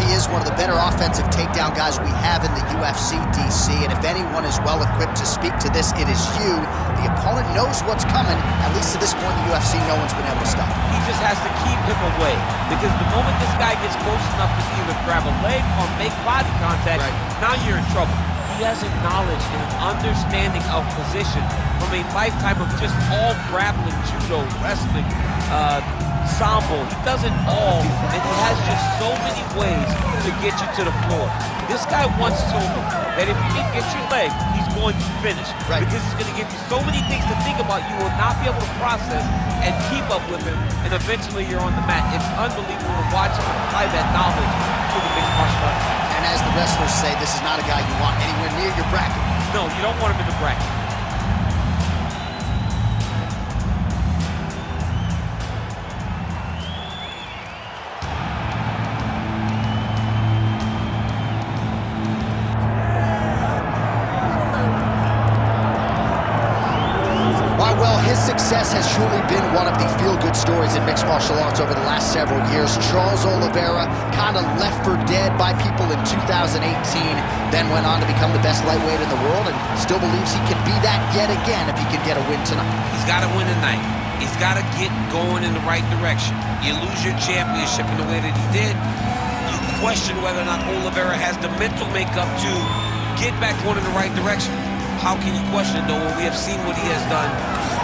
he is one of the better offensive takedown guys we have in the UFC, DC, and if anyone is well equipped to speak to this, it is you. The opponent knows what's coming. At least to this point in the UFC, no one's been able to stop him. He just has to keep him away, because the moment this guy gets close enough to either grab a leg or make body contact, now you're in trouble. He has a knowledge and an understanding of position from a lifetime of just all grappling, judo, wrestling, sambo. He does it all, and he has just so many ways to get you to the floor. This guy once told me that if you didn't get your leg, he's going to finish. Because he's going to give you so many things to think about, you will not be able to process and keep up with him, and eventually you're on the mat. It's unbelievable to watch him apply that knowledge to the mixed martial arts. And as the wrestlers say, this is not a guy you want anywhere near your bracket. No, you don't want him in the bracket. His success has truly been one of the feel-good stories in mixed martial arts over the last several years. Charles Oliveira kind of left for dead by people in 2018, then went on to become the best lightweight in the world and still believes he can be that yet again if he can get a win tonight. He's got to win tonight. He's got to get going in the right direction. You lose your championship in the way that he did, you question whether or not Oliveira has the mental makeup to get back going in the right direction. How can you question it, though, when we have seen what he has done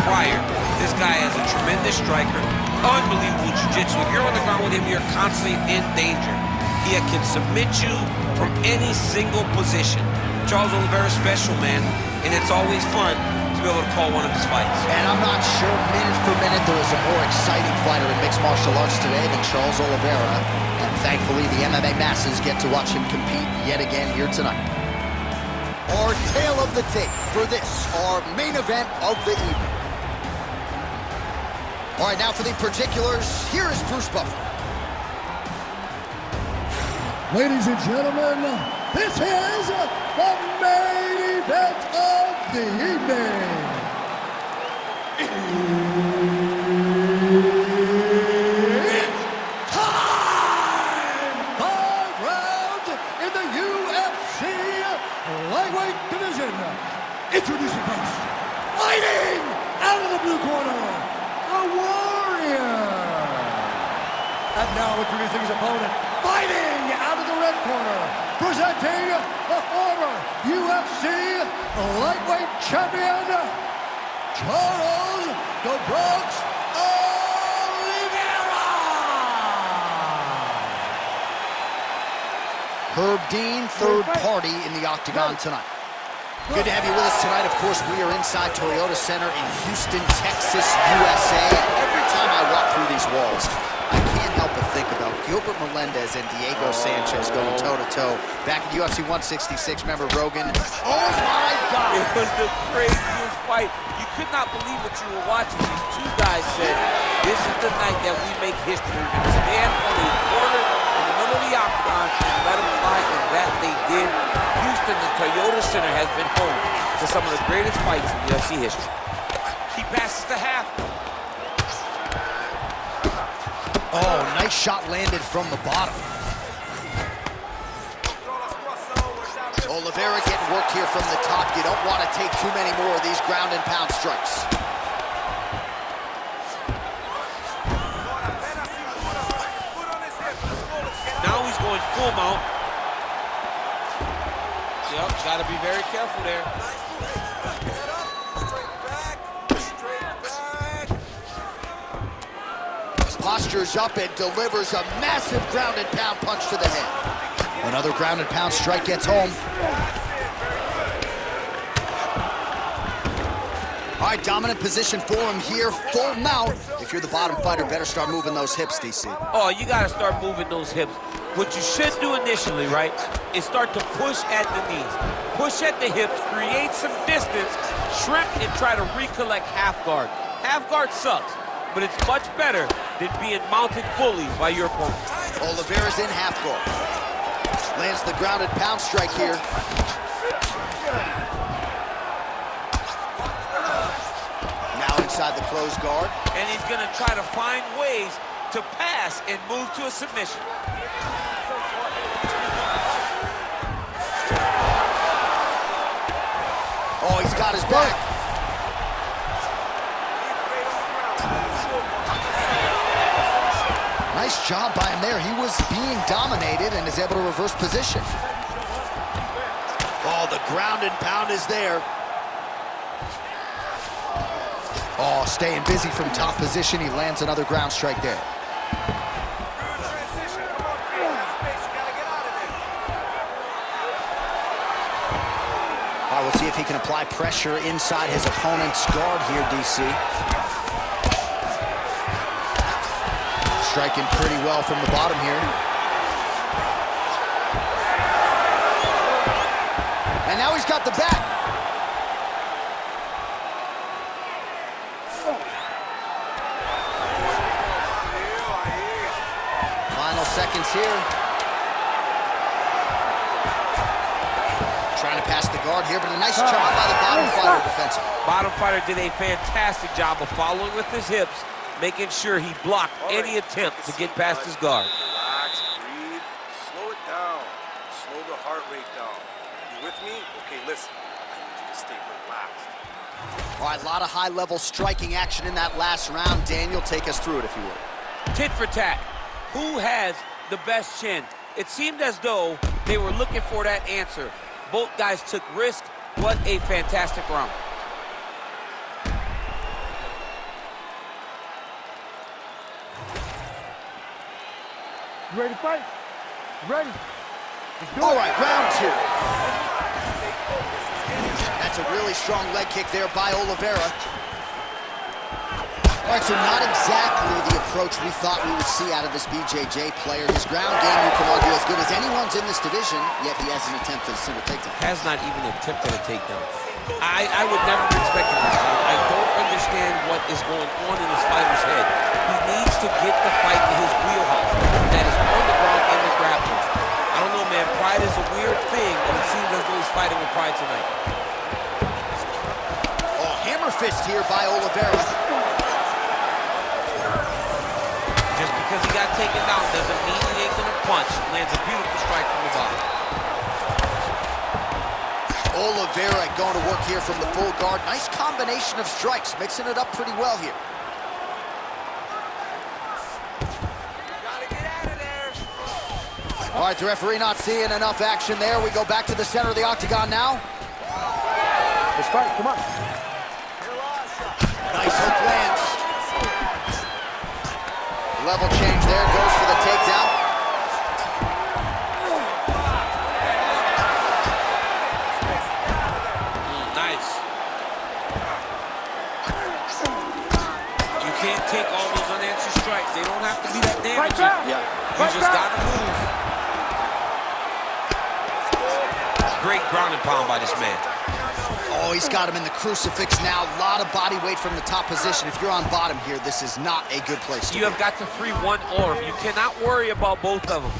prior? This guy has a tremendous striker, unbelievable jiu-jitsu. If you're on the ground with him, you're constantly in danger. He can submit you from any single position. Charles Oliveira's special, man, and it's always fun to be able to call one of his fights. And I'm not sure minute for minute there is a more exciting fighter in mixed martial arts today than Charles Oliveira, and thankfully the MMA masses get to watch him compete yet again here tonight. Our tale of the tape for this, our main event of the evening. All right, now for the particulars, here is Bruce Buffer. Ladies and gentlemen, this is the main event of the evening. It's time! 5 rounds in the UFC lightweight division. Introducing first, fighting out of the blue corner, the Warrior. And now introducing his opponent, fighting out of the red corner, presenting the former UFC lightweight champion, Charles "The Bronx" Oliveira. Herb Dean, third party in the octagon tonight. Good to have you with us tonight. Of course, we are inside Toyota Center in Houston, Texas, USA. Every time I walk through these walls, I can't help but think about Gilbert Melendez and Diego Sanchez going toe-to-toe back at UFC 166. Remember Rogan? Oh, my God! It was the craziest fight. You could not believe what you were watching. These two guys said, this is the night that we make history. We're going to stand on the corner in the middle of the octagon and let them fly, and that they did. Houston, the Toyota Center, has been home to some of the greatest fights in UFC history. He passes the half. Oh, nice shot landed from the bottom. Oliveira getting work here from the top. You don't want to take too many more of these ground and pound strikes. Now he's going full mount. Yep, got to be very careful there. Postures up and delivers a massive ground and pound punch to the head. Another ground and pound strike gets home. All right, dominant position for him here, full mount. If you're the bottom fighter, better start moving those hips, DC. Oh, you got to start moving those hips. What you should do initially, right, is start to push at the knees. Push at the hips, create some distance, shrimp, and try to recollect half guard. Half guard sucks, but it's much better than being mounted fully by your opponent. Oliveira's in half guard. Lands the ground and pound strike here. Now inside the closed guard. And he's going to try to find ways to pass and move to a submission. He's got his back. Nice job by him there. He was being dominated and is able to reverse position. Oh, the ground and pound is there. Oh, staying busy from top position. He lands another ground strike there. All right, we'll see if he can apply pressure inside his opponent's guard here, DC. Striking pretty well from the bottom here. And now he's got the back. Final seconds here. Trying to pass the guard here, but a nice job by the bottom fighter defensively. Bottom fighter did a fantastic job of following with his hips, making sure he blocked any attempt to get past his guard. Relax, breathe, slow it down. Slow the heart rate down. You with me? Okay, listen. I need you to stay relaxed. All right, a lot of high-level striking action in that last round. Daniel, take us through it, if you would. Tit for tat. Who has the best chin? It seemed as though they were looking for that answer. Both guys took risk. What a fantastic round. You ready to fight? Ready? Let's do it. All right, round two. That's a really strong leg kick there by Oliveira. All right, so not exactly the approach we thought we would see out of this BJJ player. His ground game, you can argue, as good as anyone's in this division, yet he hasn't attempted a single takedown. Has not even attempted a takedown. I would never have expected this. I don't understand what is going on in this fighter's head. He needs to get the fight to his wheelhouse. That is on the ground and the grappling. I don't know, man. Pride is a weird thing, and it seems as though he's fighting with pride tonight. Oh, hammer fist here by Oliveira. Just because he got taken down doesn't mean he ain't gonna punch. Lands a beautiful strike from the bottom. Oliveira going to work here from the full guard. Nice combination of strikes, mixing it up pretty well here. All right, the referee not seeing enough action there. We go back to the center of the octagon now. Let's fight, come on. Nice hook lands. Level change there, goes for the takedown. Nice. You can't take all those unanswered strikes. They don't have to be that damaging. You just gotta move. Great ground and pound by this man. Oh, he's got him in the crucifix now. A lot of body weight from the top position. If you're on bottom here, this is not a good place to be. You have got to free one arm. You cannot worry about both of them.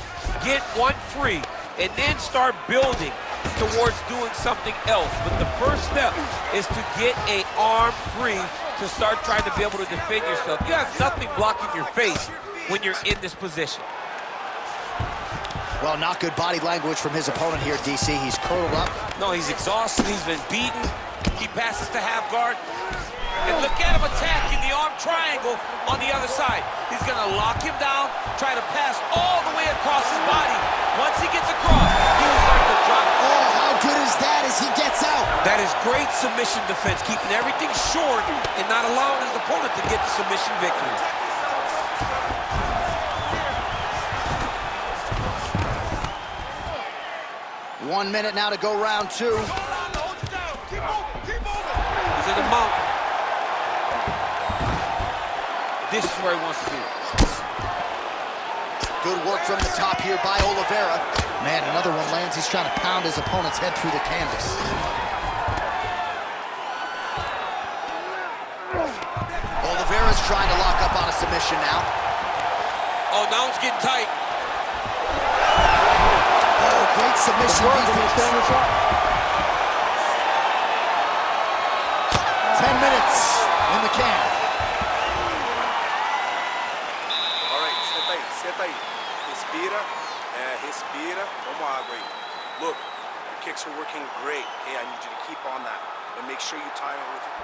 Get one free and then start building towards doing something else. But the first step is to get an arm free to start trying to be able to defend yourself. You have nothing blocking your face when you're in this position. Well, not good body language from his opponent here, DC. He's curled up. No, he's exhausted. He's been beaten. He passes to half guard. And look at him attacking the arm triangle on the other side. He's going to lock him down, try to pass all the way across his body. Once he gets across, he will start to drop. Oh, how good is that as he gets out? That is great submission defense, keeping everything short and not allowing his opponent to get the submission victory. One minute now to go round two. He's in the mount. This is where he wants to be. Good work from the top here by Oliveira. Man, another one lands. He's trying to pound his opponent's head through the canvas. Oliveira's trying to lock up on a submission now. Oh, now it's getting tight. Oh, great submission defense. 10 minutes in the can. All right, senta aí. Respira, respira. Toma água aí. Look, you're kicks are working great. Hey, I need you to keep on that. And make sure you time it with it.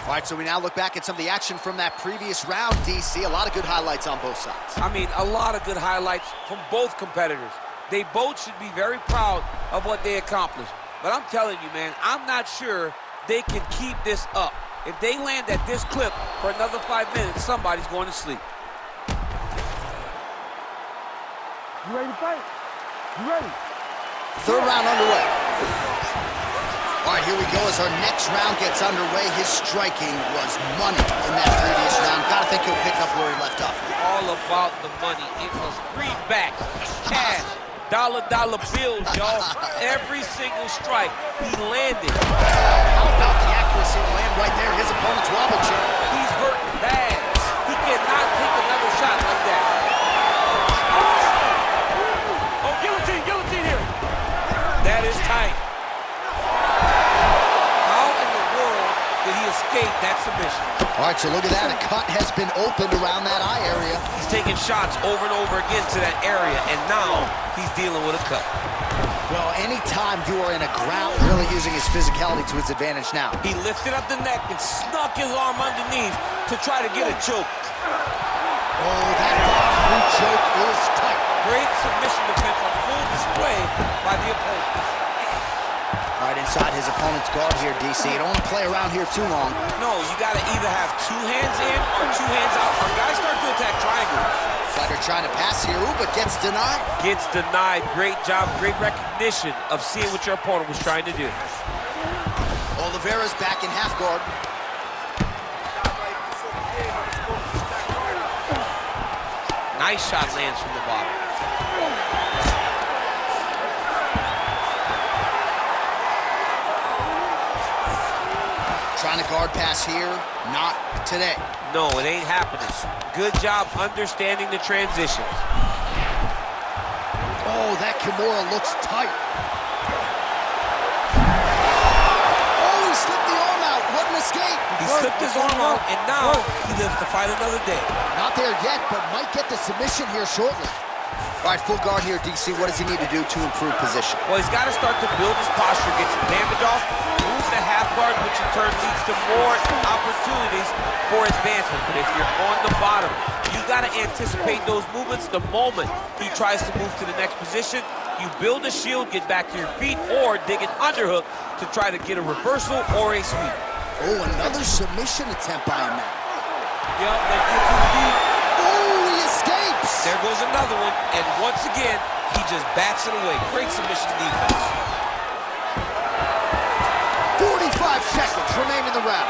All right, so we now look back at some of the action from that previous round, DC. A lot of good highlights on both sides. I mean, a lot of good highlights from both competitors. They both should be very proud of what they accomplished. But I'm telling you, man, I'm not sure they can keep this up. If they land at this clip for another 5 minutes, somebody's going to sleep. You ready to fight? You ready? Third round underway. All right, here we go as our next round gets underway. His striking was money in that previous round. Gotta think he'll pick up where he left off. All about the money. It was greenbacks, cash, dollar bills, y'all. Every single strike he landed. How about the accuracy to land right there? His opponent's wobble chair. He's hurt bad. He cannot take another shot like that. Oh, guillotine here. That is tight. How in the world did he escape that submission? All right, so look at that. A cut has been opened around that eye area. He's taking shots over and over again to that area, and now he's dealing with a cut. Well, anytime you are in a ground, really using his physicality to his advantage now. He lifted up the neck and snuck his arm underneath to try to get a choke. Oh, that through choke is tight. Great submission defense on full display by the opponent. All right, inside his opponent's guard here, DC. You don't want to play around here too long. No, you got to either have 2 hands in or 2 hands out. Our guys start to attack triangle. Fighter trying to pass here, ooh, but gets denied. Gets denied. Great job, great recognition of seeing what your opponent was trying to do. Oliveira's back in half guard. Nice shot lands from the bottom. Trying to guard pass here, not today. No, it ain't happening. Good job understanding the transitions. Oh, that Kimura looks tight. Oh, he slipped the arm out. What an escape. He slipped his arm out, and now he lives to fight another day. Not there yet, but might get the submission here shortly. All right, full guard here, DC. What does he need to do to improve position? Well, he's got to start to build his posture, get some damage off, move the half guard, which in turn leads to more opportunities for advancement. But if you're on the bottom, you got to anticipate those movements the moment he tries to move to the next position. You build a shield, get back to your feet, or dig an underhook to try to get a reversal or a sweep. Oh, another submission attempt by him now. Yep, that gets him deep. Oh, he escapes. There goes another one, and once again, he just bats it away. Great submission defense. 45 seconds remain in the round.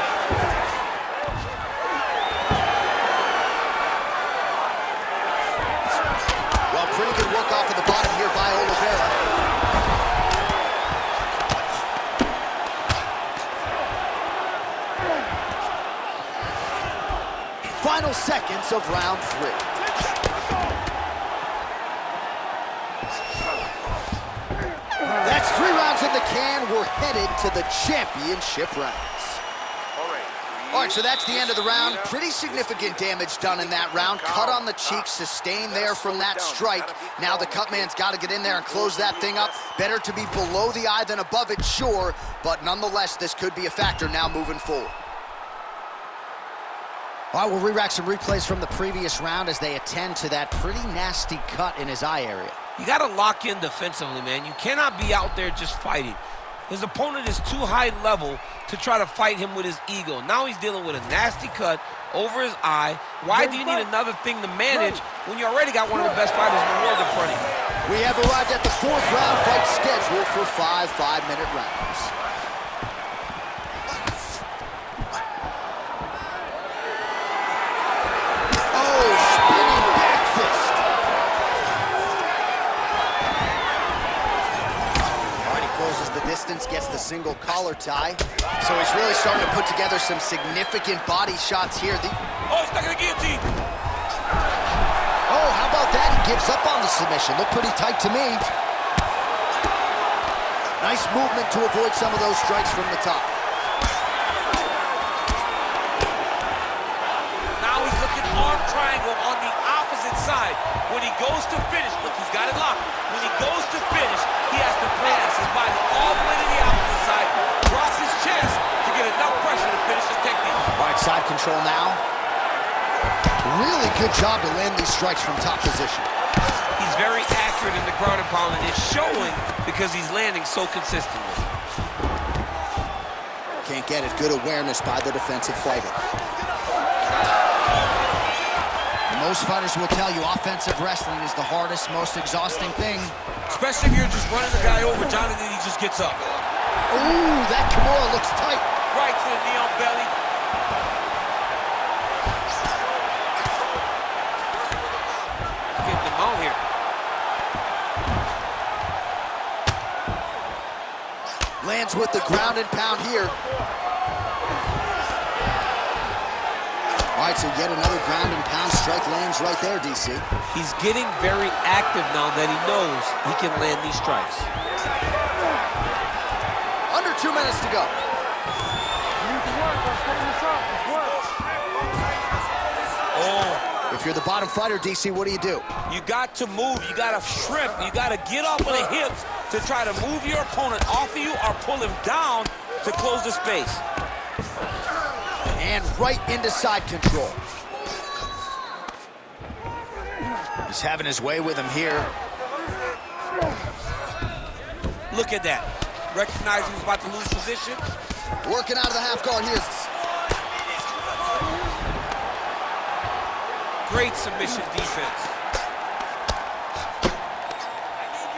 Well, pretty good work off of the bottom here by Oliveira. Final seconds of round 3. That's 3 rounds in the can. We're headed to the championship rounds. All right, so that's the end of the round. Pretty significant damage done in that round. Cut on the cheek, sustained there from that strike. Now the cut man's got to get in there and close that thing up. Better to be below the eye than above it, sure. But nonetheless, this could be a factor now moving forward. All right, we'll re-rack some replays from the previous round as they attend to that pretty nasty cut in his eye area. You got to lock in defensively, man. You cannot be out there just fighting. His opponent is too high level to try to fight him with his ego. Now he's dealing with a nasty cut over his eye. Why do you need another thing to manage when you already got one of the best fighters in the world in front of you? We have arrived at the 4th round fight scheduled for 5 5-minute rounds. Distance, gets the single collar tie. So he's really starting to put together some significant body shots here. Oh, he's stuck in the guillotine. Oh, how about that? He gives up on the submission. Looked pretty tight to me. Nice movement to avoid some of those strikes from the top. Now he's looking arm triangle on the opposite side. When he goes to finish, look, he's got it locked. When he goes to finish, he has to pass his body all the way to the opposite side, drops his chest to get enough pressure to finish his technique. All right, side control now. Really good job to land these strikes from top position. He's very accurate in the ground and pound, and it's showing because he's landing so consistently. Can't get it. Good awareness by the defensive fighter. Most fighters will tell you offensive wrestling is the hardest, most exhausting thing. Especially if you're just running the guy over, John, and then he just gets up. Ooh, that Kimura looks tight. Right to the knee on belly. Getting him out here. Lands with the ground and pound here. All right, so yet another ground and pound strike lands right there, DC. He's getting very active now that he knows he can land these strikes. Under 2 minutes to go. You need to work. Let's finish this up. Let's work. Oh. If you're the bottom fighter, DC, what do? You got to move. You got to shrimp. You got to get up on the hips to try to move your opponent off of you or pull him down to close the space. And right into side control. He's having his way with him here. Look at that. Recognizing he's about to lose position. Working out of the half guard here. Great submission defense.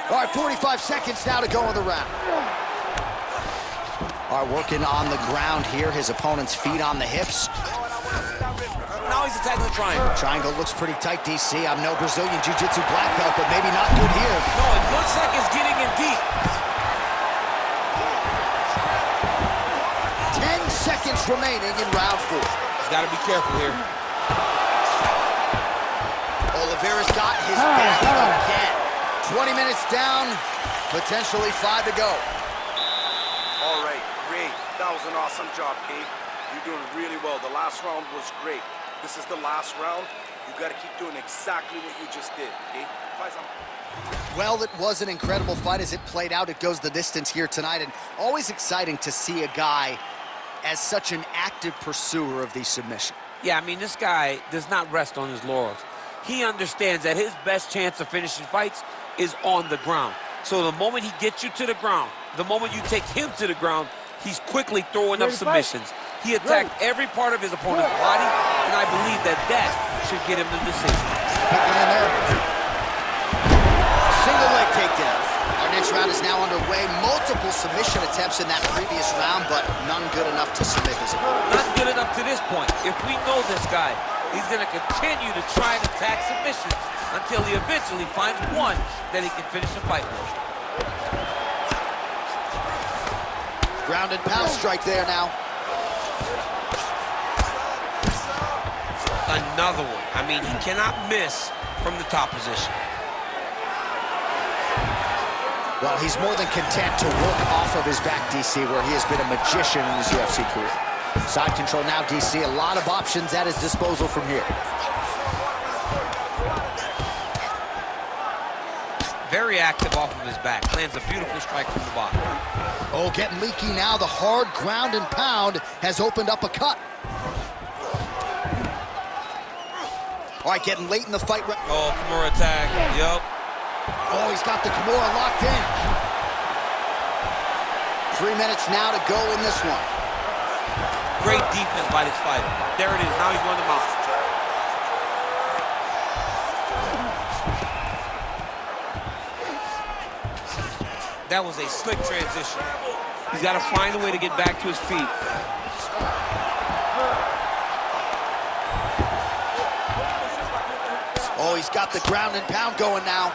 All right, 45 seconds now to go in the round. All right, working on the ground here. His opponent's feet on the hips. Now he's attacking the triangle. Triangle looks pretty tight, DC. I'm no Brazilian Jiu-Jitsu black belt, but maybe not good here. No, it looks like it's getting in deep. 10 seconds remaining in round 4. He's got to be careful here. Oliveira's got his back again. 20 minutes down, potentially 5 to go. All right, great. That was an awesome job, Kate. You're doing really well. The last round was great. This is the last round. You got to keep doing exactly what you just did, okay? Well, it was an incredible fight as it played out. It goes the distance here tonight, and always exciting to see a guy as such an active pursuer of these submissions. Yeah, I mean, this guy does not rest on his laurels. He understands that his best chance of finishing fights is on the ground. So the moment he gets you to the ground, the moment you take him to the ground, he's quickly throwing up submissions. He attacked every part of his opponent's body, and I believe that should get him the decision. Single leg takedown. Our next round is now underway. Multiple submission attempts in that previous round, but none good enough to submit his opponent. Not good enough to this point. If we know this guy, he's going to continue to try and attack submissions until he eventually finds one that he can finish the fight with. Ground and pound strike there now. Another one. I mean, he cannot miss from the top position. Well, he's more than content to work off of his back, DC, where he has been a magician in his UFC career. Side control now, DC. A lot of options at his disposal from here. Very active off of his back. Lands a beautiful strike from the bottom. Oh, getting leaky now. The hard ground and pound has opened up a cut. All right, getting late in the fight. Oh, Kimura attack. Yup. Oh, he's got the Kimura locked in. 3 minutes now to go in this one. Great defense by this fighter. There it is. Now he's on the mount. That was a slick transition. He's got to find a way to get back to his feet. Oh, he's got the ground and pound going now.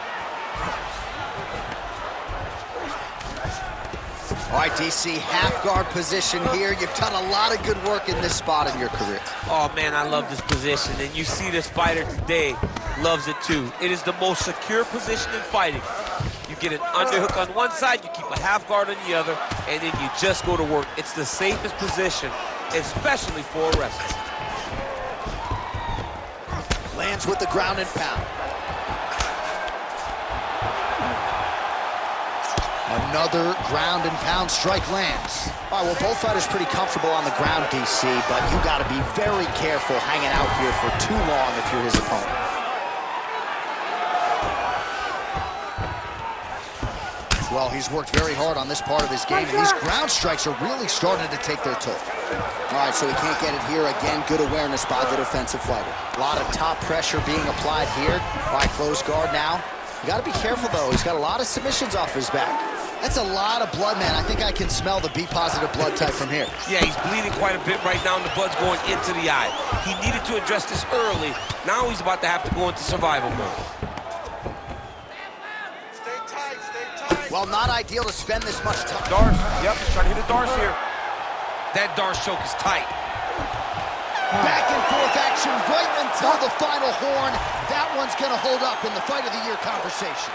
All right, DC, half guard position here. You've done a lot of good work in this spot in your career. Oh, man, I love this position. And you see this fighter today loves it, too. It is the most secure position in fighting. You get an underhook on one side, you keep a half guard on the other, and then you just go to work. It's the safest position, especially for a wrestler. Lands with the ground and pound. Another ground and pound strike lands. All right, well, both fighters pretty comfortable on the ground, DC, but you got to be very careful hanging out here for too long if you're his opponent. Well, he's worked very hard on this part of his game, and these ground strikes are really starting to take their toll. All right, so he can't get it here. Again, good awareness by the defensive fighter. A lot of top pressure being applied here. All right, close guard now. You got to be careful, though. He's got a lot of submissions off his back. That's a lot of blood, man. I think I can smell the B-positive blood type from here. Yeah, he's bleeding quite a bit right now, and the blood's going into the eye. He needed to address this early. Now he's about to have to go into survival mode. Well, not ideal to spend this much time. Darce, yep, he's trying to hit a Darce here. That Darce choke is tight. Back and forth action right until the final horn. That one's going to hold up in the Fight of the Year conversation.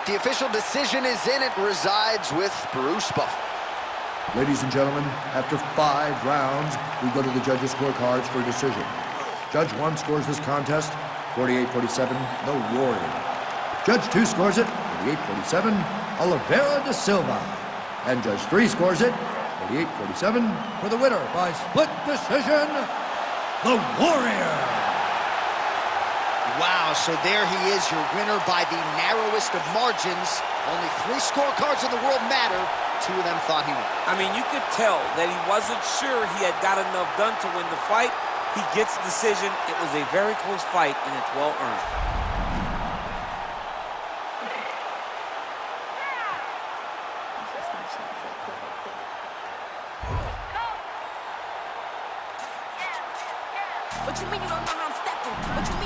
The official decision is in. It resides with Bruce Buffer. Ladies and gentlemen, after 5 rounds, we go to the judges' scorecards for a decision. Judge 1 scores this contest 48-47, the Warrior. Judge 2 scores it 48-47, Oliveira da Silva. And Judge 3 scores it 48-47 for the winner by split decision, the Warrior. Wow, so there he is, your winner by the narrowest of margins. Only 3 scorecards in the world matter. 2 of them thought he won. I mean, you could tell that he wasn't sure he had got enough done to win the fight. He gets the decision. It was a very close fight, and it's well earned. What you mean you don't know how I'm stepping? What you